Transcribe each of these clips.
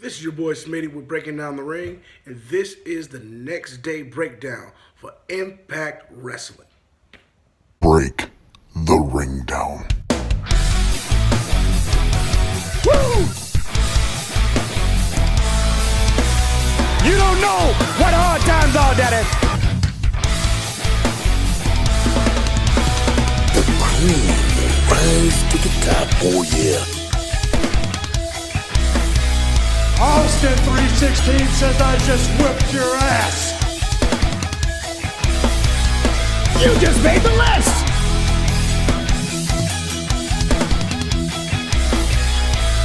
This is your boy Smitty with Breaking Down the Ring, and this is the next day breakdown for Impact Wrestling. Break the ring down. Woo! You don't know what hard times are, Daddy. The cream will rise to the top, oh yeah. Austin 316 says I just whipped your ass. You just made the list.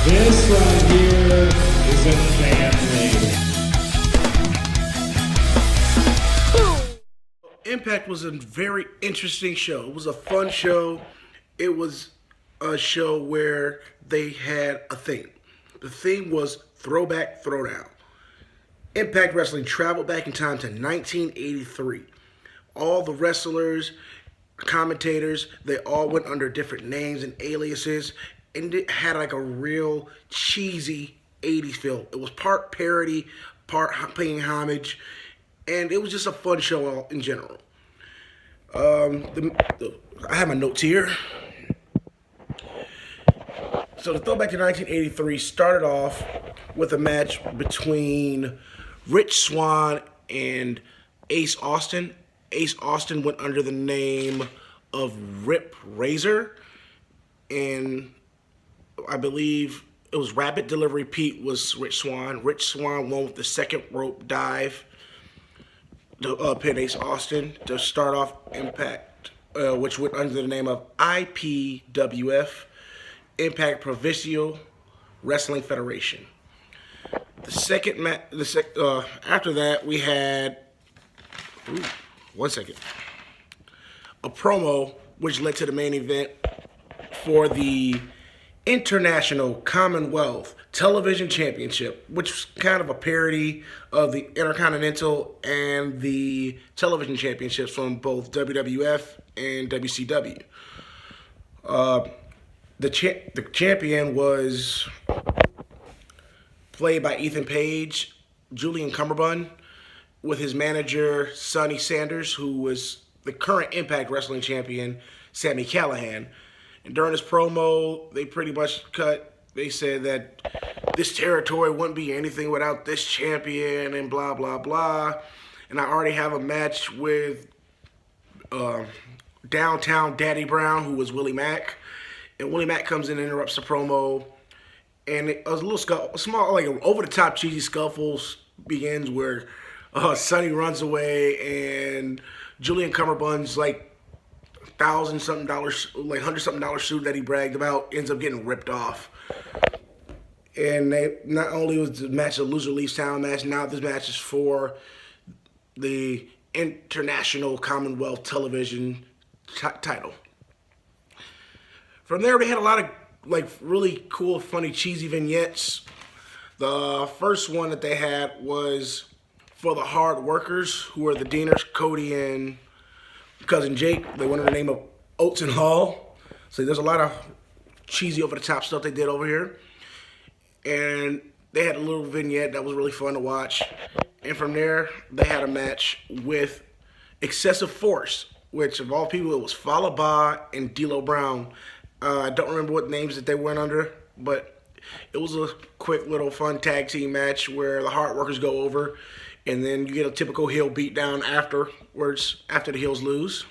This right here is a family. Impact was a very interesting show. It was a fun show. It was a show where they had a theme. The theme was Throwback Throwdown. Impact Wrestling traveled back in time to 1983. All the wrestlers, commentators, they all went under different names and aliases, and it had like a real cheesy 80s feel. It was part parody, part paying homage, and it was just a fun show in general. I have my notes here. So the throwback to 1983 started off with a match between Rich Swann and Ace Austin. Ace Austin went under the name of Rip Razor, and I believe it was Rapid Delivery Pete was Rich Swann. Rich Swann won with the second rope dive to pin Ace Austin to start off Impact, which went under the name of IPWF, Impact Provincial Wrestling Federation. The second match, after that, we had a promo which led to the main event for the International Commonwealth Television Championship, which was kind of a parody of the Intercontinental and the Television Championships from both WWF and WCW. The champion was played by Ethan Page, Julian Cumberbund, with his manager, Sonny Sanders, who was the current Impact Wrestling champion, Sami Callihan. And during this promo, they pretty much they said that this territory wouldn't be anything without this champion and blah, blah, blah. And I already have a match with Downtown Daddy Brown, who was Willie Mack. And Willie Mack comes in and interrupts the promo. And a little small, like over-the-top cheesy scuffles begins where Sonny runs away and Julian Cumberbund's like $100-something suit that he bragged about ends up getting ripped off. And they not only was the match a loser leaves town match, now this match is for the International Commonwealth Television title. From there, they had a lot of like really cool, funny, cheesy vignettes. The first one that they had was for the hard workers, who are the Deaners, Cody and Cousin Jake. They went under the name of Oates and Hall. So there's a lot of cheesy, over-the-top stuff they did over here. And they had a little vignette that was really fun to watch. And from there, they had a match with Excessive Force, which of all people, it was Fallah Bahh and D'Lo Brown. I don't remember what names that they went under, but it was a quick little fun tag team match where the hard workers go over, and then you get a typical heel beatdown afterwards after the heels lose.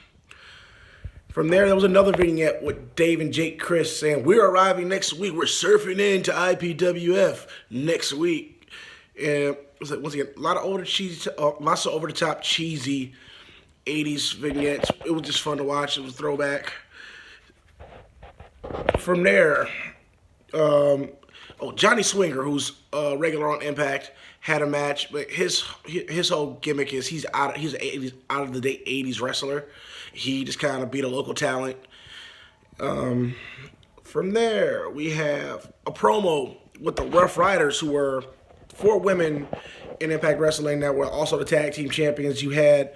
From there was another vignette with Dave and Jake Chris saying, "We're arriving next week. We're surfing into IPWF next week." And it was like, once again, lots of over-the-top cheesy 80s vignettes. It was just fun to watch. It was a throwback. From there, Johnny Swinger, who's a regular on Impact, had a match, but his whole gimmick is he's out of the day 80s wrestler. He just kind of beat a local talent. From there, we have a promo with the Rough Riders, who were 4 women in Impact Wrestling that were also the tag team champions. You had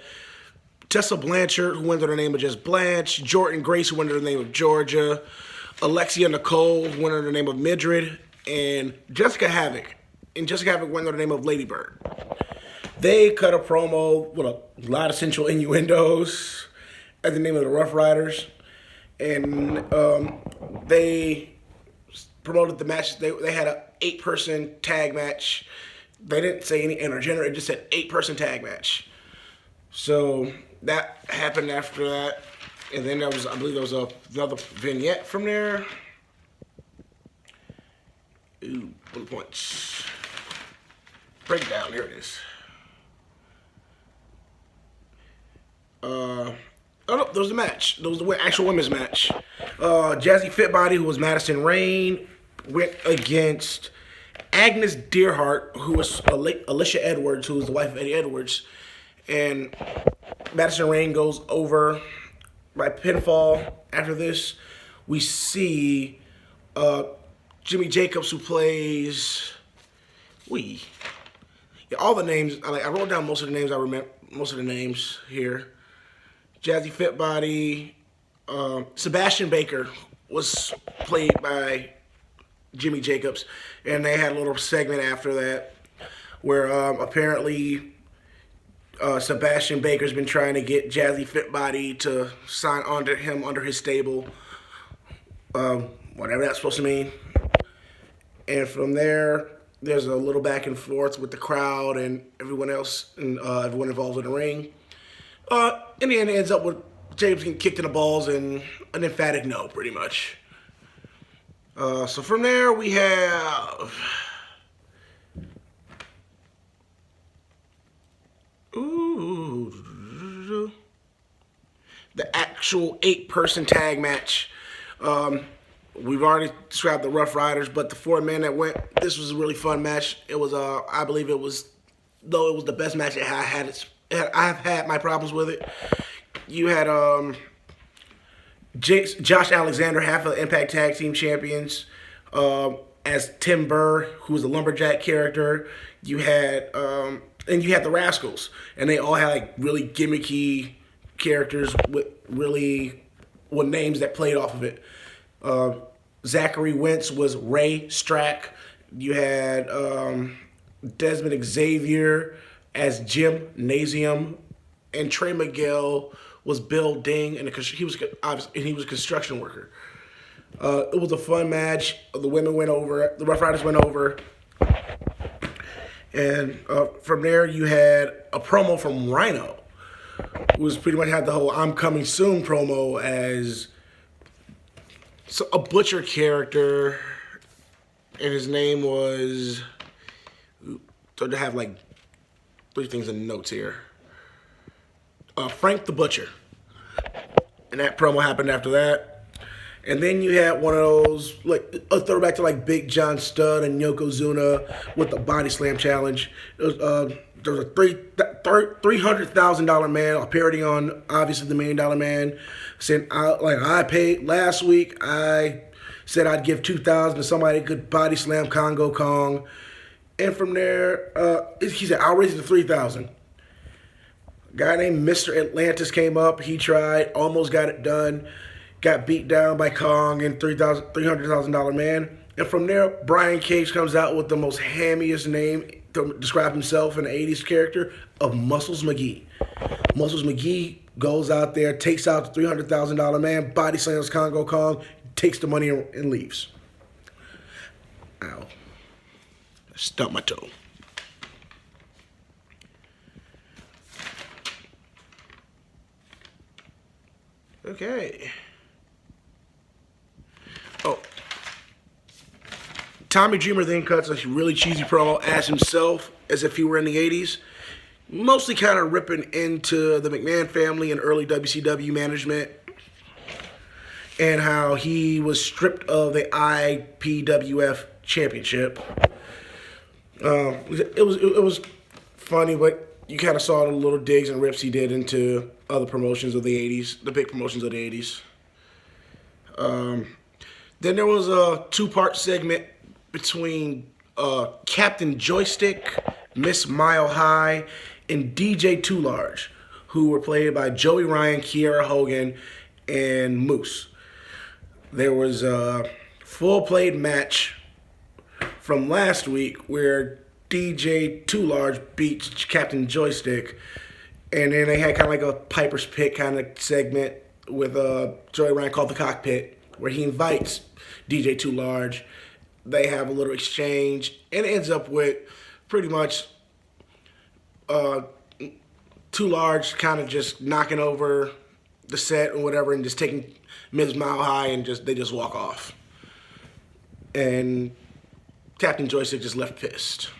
Tessa Blanchard, who went under the name of just Blanche, Jordan Grace, who went under the name of Georgia, Alexia Nicole, who went under the name of Mildred, and Jessica Havoc, and Jessica Havoc went under the name of Lady Bird. They cut a promo with a lot of sensual innuendos at the name of the Rough Riders, and they promoted the match. They had an 8-person tag match. They didn't say any intergender. It just said 8-person tag match. So that happened after that, and then I believe there was another vignette from there. Ooh, bullet points. Breakdown. Here it is. Oh no, there was a match. There was the actual women's match. Jazzy Fitbody, who was Madison Rayne, went against Agnes Deerhart, who was Alicia Edwards, who was the wife of Eddie Edwards. And Madison Rayne goes over by pinfall. After this, we see Jimmy Jacobs, who plays all the names. I wrote down most of the names. I remember most of the names here. Jazzy Fitbody, Sebastian Baker was played by Jimmy Jacobs, and they had a little segment after that where apparently Sebastian Baker's been trying to get Jazzy Fitbody to sign onto him under his stable, whatever that's supposed to mean. And from there, there's a little back and forth with the crowd and everyone else, and everyone involved in the ring. In the end, it ends up with James getting kicked in the balls and an emphatic no, pretty much. So from there, we have the actual 8-person tag match. We've already described the Rough Riders, but the 4 men that went, this was a really fun match. It was, I believe it was, though it was the best match I've had my problems with it. You had Josh Alexander, half of the Impact Tag Team Champions, as Tim Burr, who was a lumberjack character. You had the Rascals, and they all had like really gimmicky characters with names that played off of it. Zachary Wentz was Ray Strack. You had Desmond Xavier as Jim Nasium, and Trey Miguel was Bill Ding, and he was a construction worker. It was a fun match. The women went over. The Rough Riders went over. And from there, you had a promo from Rhino, who was pretty much had the whole "I'm coming soon" promo as a butcher character, and his name was. So to have like 3 things in the notes here. Frank the Butcher. And that promo happened after that. And then you had one of those, like a throwback to like Big John Studd and Yokozuna with the Body Slam Challenge. There was a $300,000 man, a parody on obviously the $1 Million Man. Saying I paid last week. I said I'd give $2,000 to somebody who could body slam Congo Kong. And from there, he said, I'll raise it to $3,000. A guy named Mr. Atlantis came up. He tried, almost got it done. Got beat down by Kong and $300,000 man. And from there, Brian Cage comes out with the most hammiest name to describe himself in the 80s character of Muscles McGee. Muscles McGee goes out there, takes out the $300,000 man, body slams Congo Kong, takes the money and leaves. Ow. Stumped my toe. Okay. Oh. Tommy Dreamer then cuts a really cheesy promo as himself, as if he were in the 80s. Mostly kind of ripping into the McMahon family and early WCW management, and how he was stripped of the IWPF championship. It was funny, but you kind of saw the little digs and rips he did into other promotions of the 80s, the big promotions of the 80s. Then there was a 2-part segment between Captain Joystick, Miss Mile High, and DJ Too Large, who were played by Joey Ryan, Kiera Hogan, and Moose. There was a full-played match from last week where DJ Too Large beat Captain Joystick. And then they had kind of like a Piper's Pit kind of segment with Joey Ryan called The Cockpit, where he invites DJ Too Large. They have a little exchange, and it ends up with pretty much Too Large kind of just knocking over the set or whatever, and just taking Ms. Mile High, and they just walk off. And Captain Joystick just left pissed.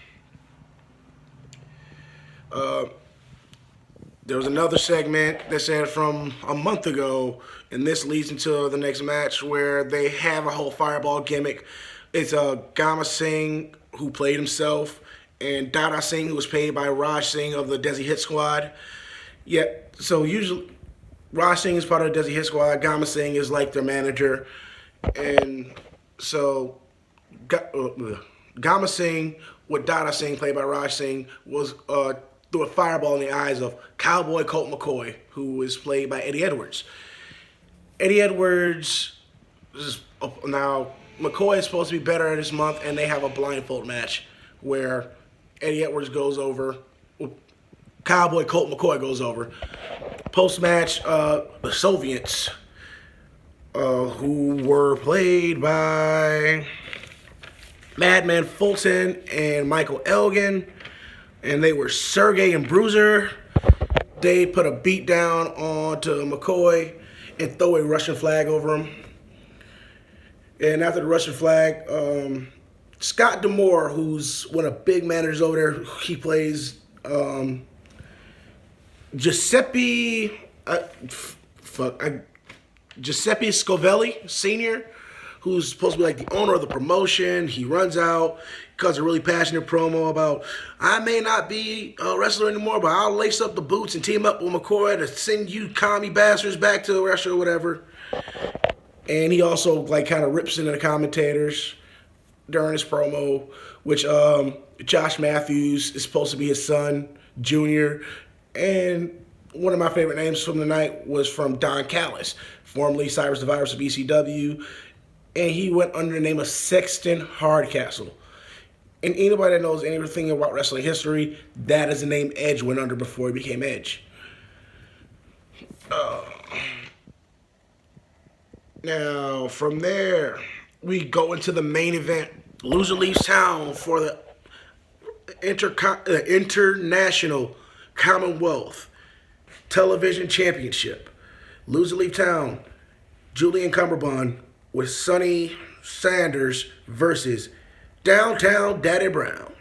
There was another segment that said from a month ago, and this leads into the next match where they have a whole fireball gimmick. It's Gama Singh, who played himself, and Dada Singh, who was played by Raj Singh of the Desi Hit Squad. Yeah, so usually Raj Singh is part of the Desi Hit Squad. Gama Singh is like their manager. And so Gama Singh with Dada Singh, played by Raj Singh, was threw a fireball in the eyes of Cowboy Colt McCoy, who is played by Eddie Edwards. Eddie Edwards is now McCoy is supposed to be better this month, and they have a blindfold match where Eddie Edwards goes over, Cowboy Colt McCoy goes over. Post-match, the Soviets, who were played by Madman Fulton and Michael Elgin, and they were Sergey and Bruiser. They put a beat down onto McCoy and throw a Russian flag over him. And after the Russian flag, Scott D'Amore, who's one of the big managers over there, he plays Giuseppe Scovelli Sr., who's supposed to be like the owner of the promotion. He runs out, cuts a really passionate promo about, I may not be a wrestler anymore, but I'll lace up the boots and team up with McCoy to send you commie bastards back to Russia or whatever. And he also like kind of rips into the commentators during his promo, which Josh Matthews is supposed to be his son, Junior. And one of my favorite names from the night was from Don Callis, formerly Cyrus the Virus of ECW. And he went under the name of Sexton Hardcastle. And anybody that knows anything about wrestling history, that is the name Edge went under before he became Edge. Now, from there, we go into the main event. Loser leaves town for the International Commonwealth Television Championship. Loser leave town. Julian Cumberbund with Sonny Sanders versus Downtown Daddy Brown.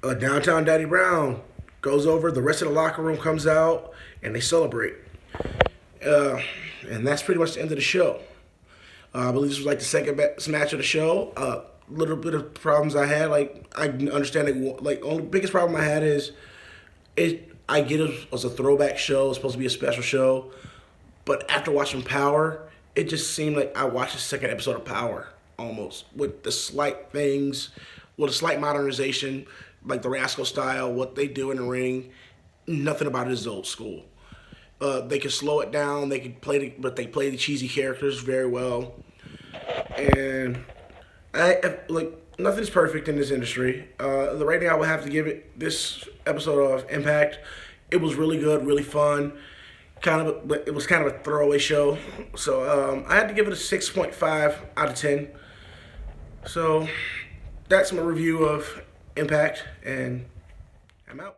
Downtown Daddy Brown goes over. The rest of the locker room comes out, and they celebrate. And that's pretty much the end of the show. I believe this was like the second best match of the show. Little bit of problems I had. Like, I understand it. Like, only biggest problem I had is I get it was a throwback show. It's supposed to be a special show. But after watching Power, it just seemed like I watched the second episode of Power almost, with the slight things, with a slight modernization, like the Rascal style, what they do in the ring. Nothing about it is old school. They can slow it down. They can play, but they play the cheesy characters very well. And nothing's perfect in this industry. The rating I would have to give it this episode of Impact, it was really good, really fun. But it was kind of a throwaway show. So I had to give it a 6.5 out of 10. So that's my review of Impact, and I'm out.